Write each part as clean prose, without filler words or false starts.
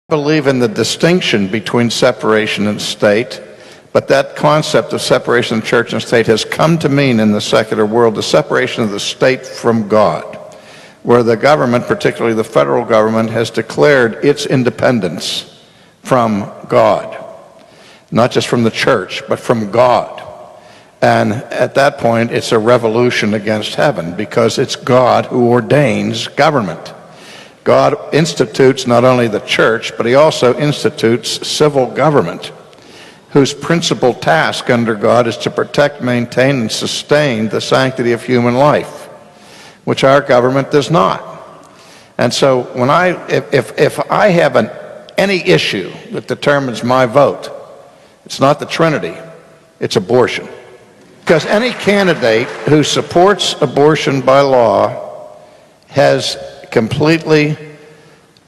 Believe in the distinction between separation and state, but that concept of separation of church and state has come to mean in the secular world the separation of the state from God, where the government, particularly the federal government, has declared its independence from God, not just from the church, but from God. And at that point, it's a revolution against heaven, because it's God who ordains government. God institutes not only the church, but he also institutes civil government, whose principal task under God is to protect, maintain, and sustain the sanctity of human life, which our government does not. And so when if I have any issue that determines my vote, it's not the Trinity, it's abortion. Because any candidate who supports abortion by law has completely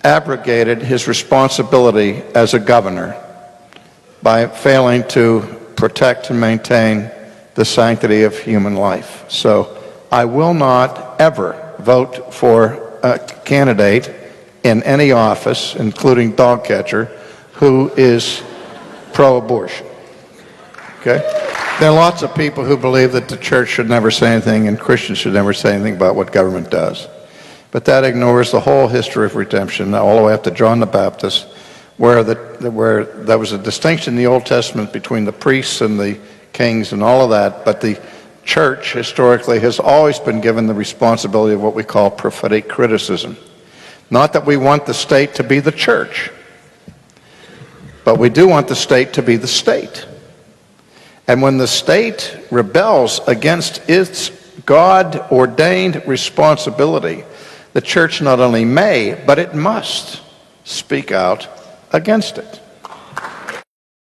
abrogated his responsibility as a governor by failing to protect and maintain the sanctity of human life. So I will not ever vote for a candidate in any office, including dog catcher, who is pro-abortion. Okay? There are lots of people who believe that the church should never say anything and Christians should never say anything about what government does. But that ignores the whole history of redemption, all the way up to John the Baptist, where there was a distinction in the Old Testament between the priests and the kings and all of that, but the church historically has always been given the responsibility of what we call prophetic criticism. Not that we want the state to be the church, but we do want the state to be the state. And when the state rebels against its God-ordained responsibility, the church not only may, but it must speak out against it.